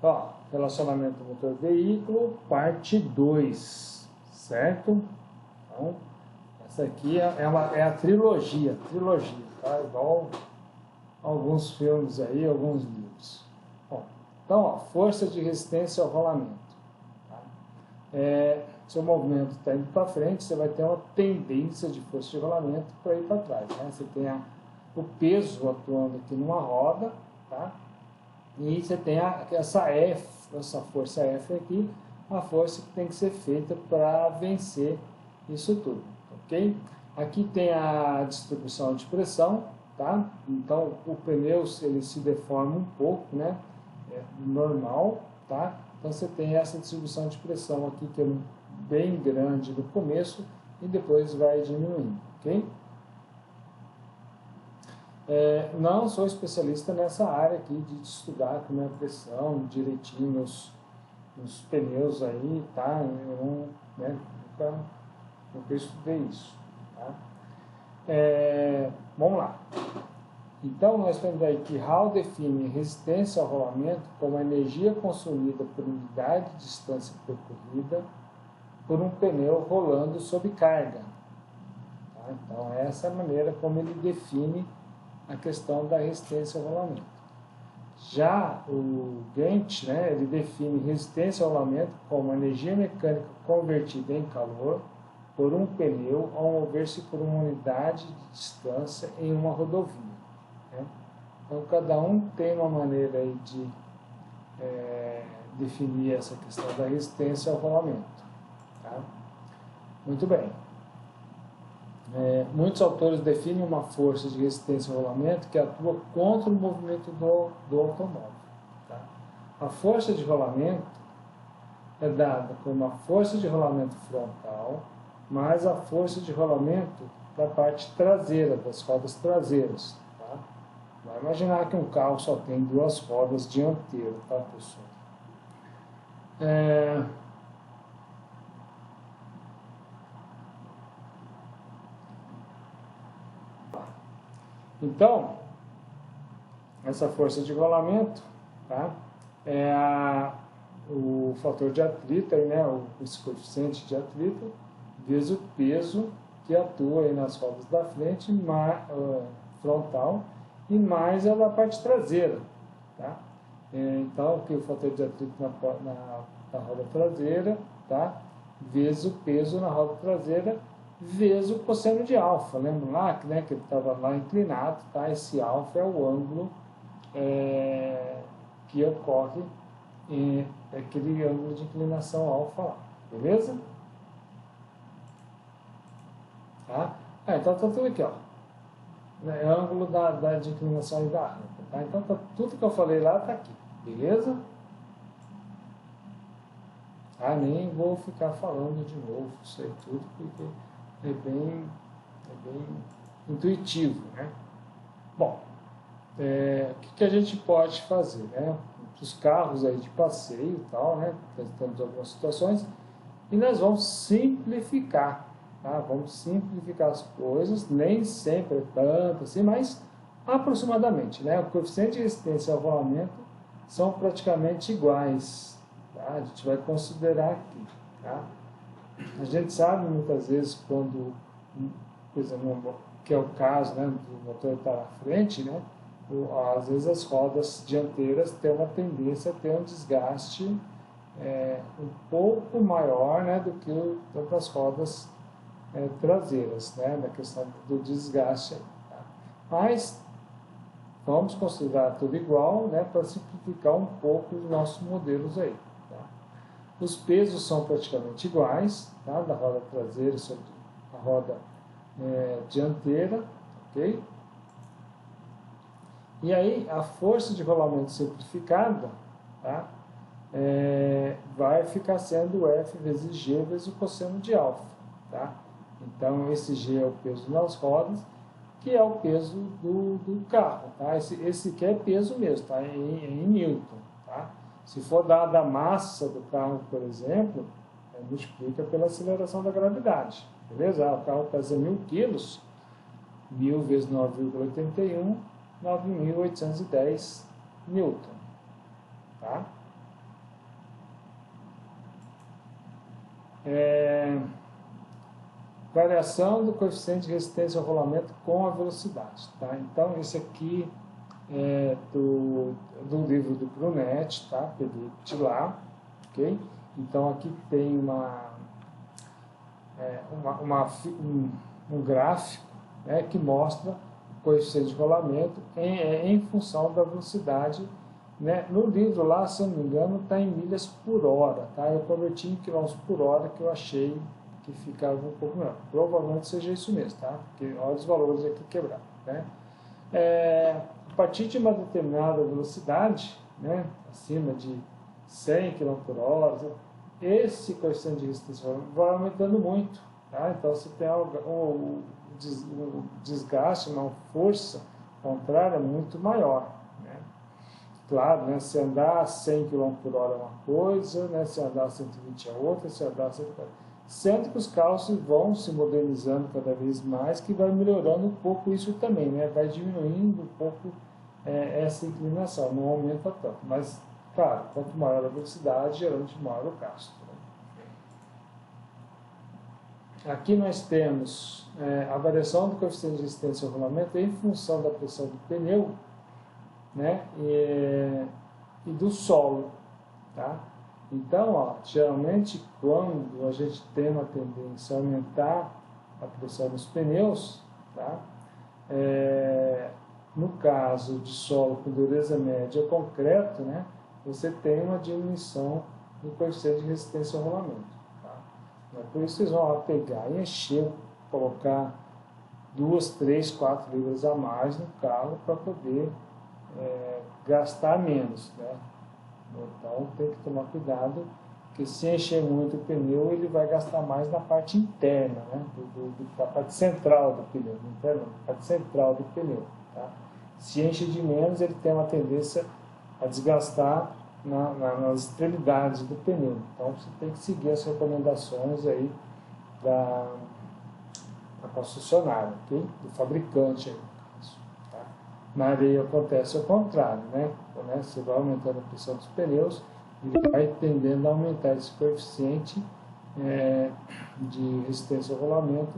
Ó, relacionamento motor-veículo, parte 2, certo? Então, essa aqui é a trilogia, tá? Igual alguns filmes aí, alguns livros. Bom, então, ó, força de resistência ao rolamento. Tá? Seu movimento está indo para frente, você vai ter uma tendência de força de rolamento para ir para trás. Né? Você tem o peso atuando aqui numa roda, tá? E você tem essa força F aqui, a força que tem que ser feita para vencer isso tudo, ok? Aqui tem a distribuição de pressão, tá? Então o pneu ele se deforma um pouco, né? É normal, tá? Então você tem essa distribuição de pressão aqui que é bem grande no começo e depois vai diminuindo, ok? Não sou especialista nessa área aqui de estudar como é a pressão direitinho nos pneus aí, tá? Eu nunca estudei isso, tá? Vamos lá. Então, nós temos aí que Hall define resistência ao rolamento como a energia consumida por unidade de distância percorrida por um pneu rolando sob carga. Tá? Então, essa é a maneira como ele define a questão da resistência ao rolamento. Já o Gantt, né, ele define resistência ao rolamento como energia mecânica convertida em calor por um pneu ao mover-se por uma unidade de distância em uma rodovia. Né? Então, cada um tem uma maneira aí de definir essa questão da resistência ao rolamento. Tá? Muito bem. Muitos autores definem uma força de resistência ao rolamento que atua contra o movimento do automóvel. Tá? A força de rolamento é dada por uma força de rolamento frontal mais a força de rolamento da parte traseira, das rodas traseiras. Tá? Vai imaginar que um carro só tem duas rodas dianteiras, tá, pessoal? Então, essa força de rolamento, tá? O fator de atrito, aí, né? Esse coeficiente de atrito, vezes o peso que atua aí nas rodas da frente, frontal, e mais a da parte traseira. Tá? Então, aqui o fator de atrito na roda traseira, tá? Vezes o peso na roda traseira, vezes o cosseno de alfa. Lembra lá, né, que ele estava lá inclinado, tá? Esse alfa é o ângulo que ocorre, aquele ângulo de inclinação alfa lá, beleza? Tá? Então está tudo aqui, ó. É o ângulo de inclinação e da rampa, tá? Então tudo que eu falei lá está aqui, beleza? Nem vou ficar falando de novo isso aí tudo, porque é bem intuitivo, né? Bom, o que a gente pode fazer, né? Os carros aí de passeio e tal, né? Temos algumas situações, e nós vamos simplificar, tá? Vamos simplificar as coisas, nem sempre é tanto assim, mas aproximadamente, né? O coeficiente de resistência ao rolamento são praticamente iguais, tá? A gente vai considerar aqui, tá? A gente sabe muitas vezes quando, por exemplo, que é o caso, né, do motor estar na frente, né? Às vezes as rodas dianteiras têm uma tendência a ter um desgaste um pouco maior, né, do que outras rodas traseiras, né, na questão do desgaste. Tá? Mas vamos considerar tudo igual, né, para simplificar um pouco os nossos modelos aí. Tá? Os pesos são praticamente iguais, tá, da roda traseira sobre a roda dianteira, ok? E aí, a força de rolamento simplificada, tá? Vai ficar sendo F vezes G vezes o cosseno de alfa. Tá? Então, esse G é o peso nas rodas, que é o peso do carro. Tá? Esse aqui é peso mesmo, tá? em Newton. Tá? Se for dada a massa do carro, por exemplo, multiplica pela aceleração da gravidade. Beleza? O carro pesa 1.000 quilos, 1.000 vezes 9,81, 9.810 Newton. Tá? variação do coeficiente de resistência ao rolamento com a velocidade. Tá? Então, esse aqui é do livro do Brunetti, tá? Peguei de lá, ok? Então, aqui tem um gráfico, né, que mostra o coeficiente de rolamento em função da velocidade, né? No livro lá, se eu não me engano, está em milhas por hora, tá? Eu converti em quilômetros por hora, que eu achei que ficava um pouco melhor. Provavelmente seja isso mesmo, tá? Porque olha os valores aqui quebrados, né? A partir de uma determinada velocidade, né, acima de 100 km por hora, esse coeficiente de resistência vai aumentando muito, tá? Então, você tem um desgaste, uma força contrária muito maior, né? Claro, né, se andar a 100 km por hora é uma coisa, né, se andar a 120 é outra, se andar a 140. Sendo que os carros vão se modernizando cada vez mais, que vai melhorando um pouco isso também, né? Vai diminuindo um pouco essa inclinação, não aumenta tanto. Mas, claro, quanto maior a velocidade, geralmente maior o gasto. Né? Aqui nós temos a variação do coeficiente de resistência ao rolamento em função da pressão do pneu, né? E do solo, tá? Então, ó, geralmente, quando a gente tem uma tendência a aumentar a pressão dos pneus, tá? No caso de solo com dureza média ou concreto, né, você tem uma diminuição do coeficiente de resistência ao rolamento. Tá? Por isso, vocês vão lá pegar e encher, colocar 2, 3, 4 libras a mais no carro para poder gastar menos, né? Então, tem que tomar cuidado, porque se encher muito o pneu, ele vai gastar mais na parte interna, né? Da parte central do pneu, não interna, na parte central do pneu. Tá? Se enche de menos, ele tem uma tendência a desgastar nas extremidades do pneu. Então, você tem que seguir as recomendações aí da concessionária, ok? Do fabricante aí. Na areia acontece ao contrário, né? Você vai aumentando a pressão dos pneus e vai tendendo a aumentar esse coeficiente de resistência ao rolamento,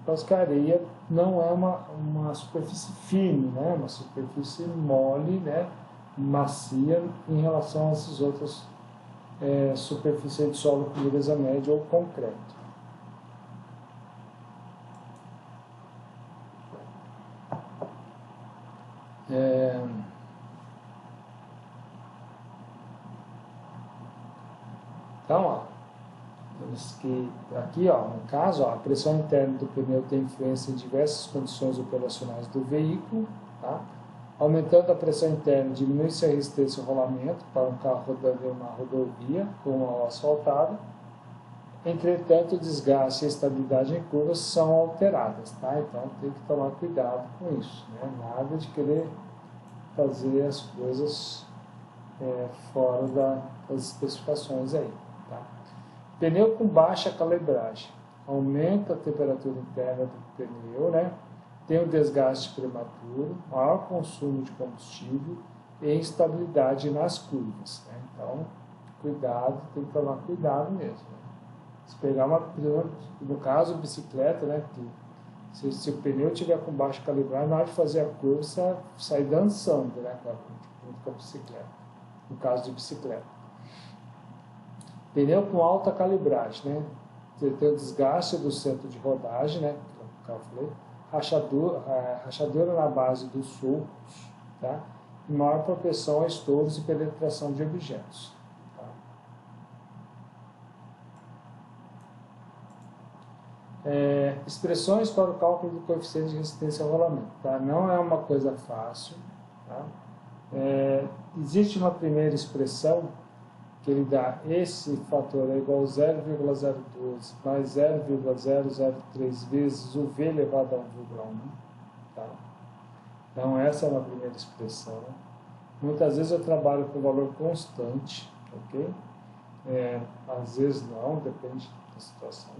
porque que a areia não é uma superfície firme, né? Uma superfície mole, né? Macia em relação a essas outras superfícies de solo com dureza média ou concreto. Então, ó, aqui, ó, no caso, ó, a pressão interna do pneu tem influência em diversas condições operacionais do veículo, tá? Aumentando a pressão interna, diminui-se a resistência ao rolamento para um carro rodando em uma rodovia com uma asfaltada. Entretanto, o desgaste e a estabilidade em curvas são alteradas, tá? Então, tem que tomar cuidado com isso, né? Nada de querer fazer as coisas fora das especificações aí. Tá? Pneu com baixa calibragem. Aumenta a temperatura interna do pneu, né? Tem um desgaste prematuro, maior consumo de combustível e instabilidade nas curvas. Né? Então, cuidado, tem que tomar cuidado mesmo. Né? Se pegar no caso, bicicleta, né? Se o pneu tiver com baixa calibragem, na hora de fazer a curva, você sai dançando, né? Junto com a bicicleta. No caso de bicicleta. Pneu com alta calibragem, né? Tem o desgaste do centro de rodagem, né? Como eu falei, rachadura na base dos sulcos, tá? E maior propensão a estouros e penetração de objetos. Tá? Expressões para o cálculo do coeficiente de resistência ao rolamento. Tá? Não é uma coisa fácil. Tá? Existe uma primeira expressão que ele dá esse fator é igual a 0,012 mais 0,003 vezes o V elevado a 1,1. Tá? Então, essa é uma primeira expressão. Muitas vezes eu trabalho com valor constante, ok? Às vezes não, depende da situação.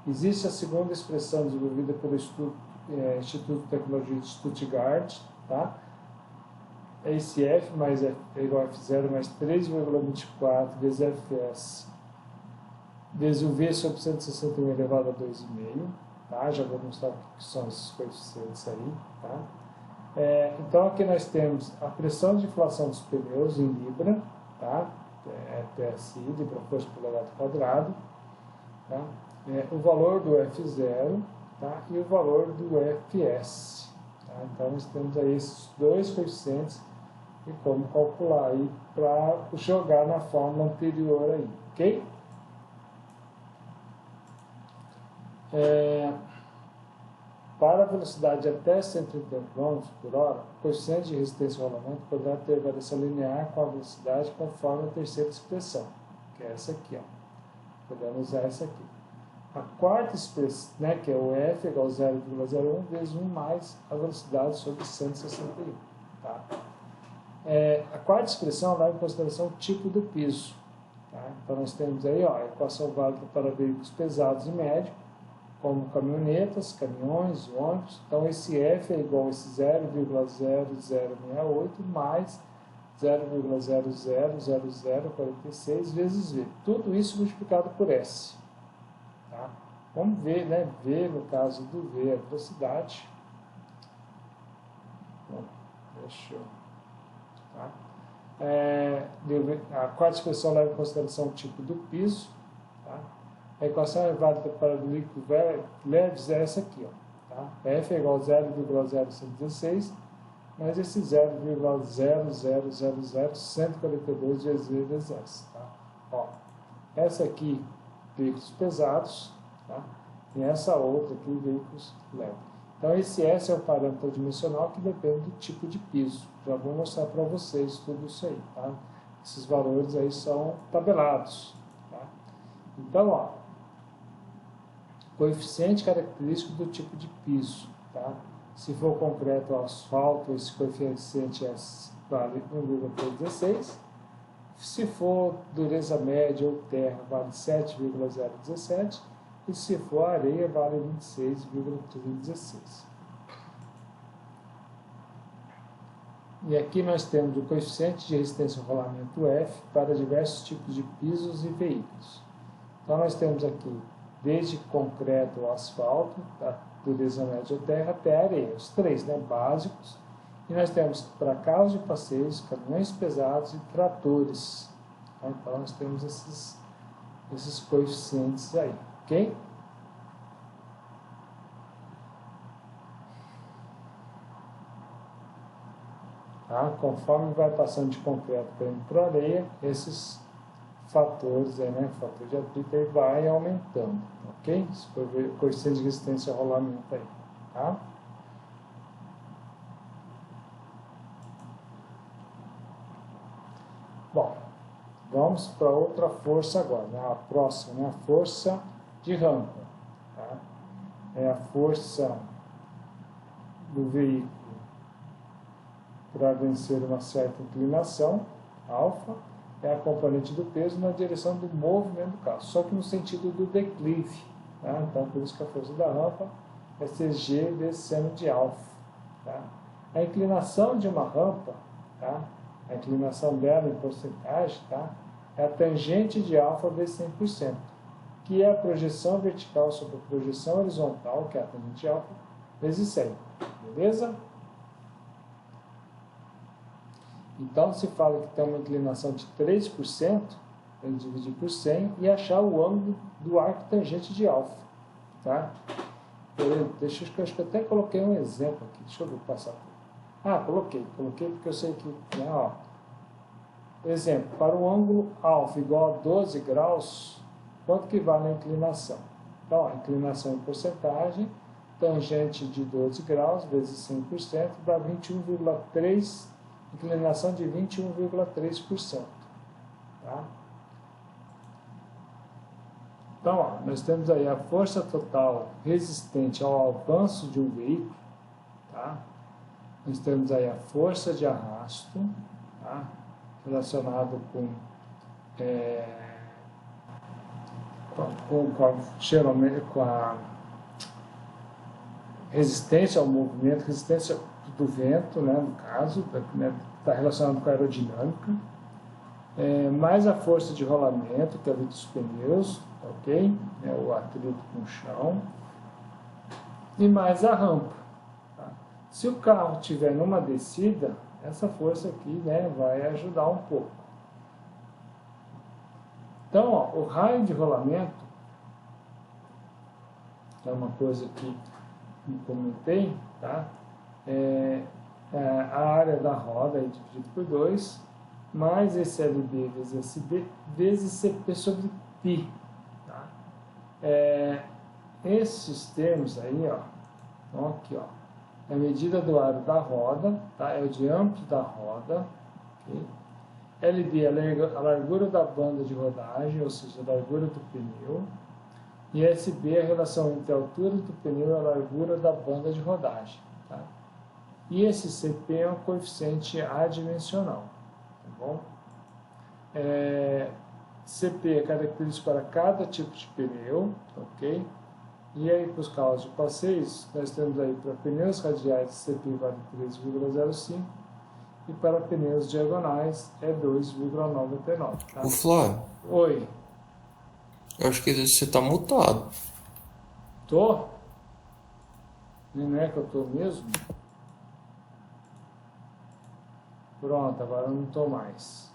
Existe a segunda expressão desenvolvida pelo Instituto de Tecnologia de Stuttgart, tá? ACF mais F é igual a F0 mais 3,24 vezes Fs vezes o V sobre 161 elevado a 2,5. tá? Já vou mostrar o que são esses coeficientes aí, tá? Então aqui nós temos a pressão de inflação dos pneus em libra, tá? PSI, libra força por elevado ao quadrado, tá? O valor do F0, tá? E o valor do Fs, tá? Então nós temos aí esses dois coeficientes e como calcular aí para jogar na fórmula anterior aí, ok? Para a velocidade até 130 km por hora, o coeficiente de resistência ao rolamento poderá ter variação linear com a velocidade conforme a terceira expressão, que é essa aqui, ó. Podemos usar essa aqui. A quarta expressão, né, que é o F igual a 0,01 vezes 1 mais a velocidade sobre 161. Tá? A quarta expressão leva em consideração o tipo do piso. Tá? Então nós temos aí ó, a equação válida para veículos pesados e médios, como caminhonetas, caminhões, ônibus. Então esse F é igual a esse 0,0068 mais 0,000046 vezes V. Tudo isso multiplicado por S. Tá? Vamos ver, né? V, no caso do V, a velocidade. Bom, deixa eu... Tá? A quarta expressão leva em consideração o tipo do piso. Tá? A equação é válida para o líquido leves é essa aqui. Ó, tá? F é igual a 0,0116 mais esse 0,0000142 vezes V vezes S. Tá? Ó, essa aqui, veículos pesados, tá? E essa outra aqui, veículos leves. Então esse S é o parâmetro dimensional que depende do tipo de piso. Já vou mostrar para vocês tudo isso aí. Tá? Esses valores aí são tabelados. Tá? Então, ó, coeficiente característico do tipo de piso. Tá? Se for concreto ou asfalto, esse coeficiente S vale 1,316. Se for dureza média ou terra, vale 7,017. E se for areia, vale 26,316. E aqui nós temos o coeficiente de resistência ao rolamento F para diversos tipos de pisos e veículos. Então nós temos aqui desde concreto ou asfalto, tá? Dureza média ou terra, até areia. Os três, né, básicos. E nós temos para carros de passeios, caminhões pesados e tratores. Tá? Então nós temos esses coeficientes aí. Ok? Tá? Conforme vai passando de concreto para areia, esses fatores aí, né? Fator de atrito aí vai aumentando. Ok? Esse coeficiente de resistência ao rolamento aí. Tá? Bom, vamos para outra força agora, né? A próxima, né? A força de rampa. Tá? É a força do veículo para vencer uma certa inclinação, alfa, é a componente do peso na direção do movimento do carro, só que no sentido do declive. Tá? Então, por isso que a força da rampa vai ser G vezes seno de alfa. Tá? A inclinação de uma rampa, tá? A inclinação dela em porcentagem, tá? É a tangente de alfa vezes 100%, que é a projeção vertical sobre a projeção horizontal, que é a tangente de alfa, vezes 100. Beleza? Então, se fala que tem uma inclinação de 3%, tem que dividir por 100 e achar o ângulo do arco tangente de alfa. Tá? Acho que eu até coloquei um exemplo aqui. Deixa eu ver passar. Coloquei porque eu sei que... Né, ó. Exemplo, para o ângulo alfa igual a 12 graus, quanto que vale a inclinação? Então, a inclinação em porcentagem, tangente de 12 graus vezes 100% dá 21,3, inclinação de 21,3%. Tá? Então, ó, nós temos aí a força total resistente ao avanço de um veículo. Tá? Nós temos aí a força de arrasto, tá? Relacionado com a resistência ao movimento, resistência do vento, né, no caso, está relacionado com a aerodinâmica, mais a força de rolamento, que é o dos pneus, ok? O atrito com o chão, e mais a rampa. Tá? Se o carro estiver numa descida, essa força aqui, né, vai ajudar um pouco. Então, ó, o raio de rolamento, que é uma coisa que eu comentei, tá? A área da roda é dividida por 2, mais esse LB vezes SB, vezes CP sobre π. Tá? Esses termos aí, ó, então aqui, ó, é a medida do aro da roda, tá? É o diâmetro da roda, ok? LB é a largura da banda de rodagem, ou seja, a largura do pneu, e SB é a relação entre a altura do pneu e a largura da banda de rodagem. Tá? E esse CP é um coeficiente adimensional. Tá bom? CP é característico para cada tipo de pneu, ok? E aí, para os carros de passeios, nós temos aí para pneus radiais CP vale 3,05 e para pneus diagonais é 2,99. Tá? O Flávio, Oi, eu acho que você tá mutado. tô? Não é que eu tô mesmo? Pronto, agora eu não tô mais.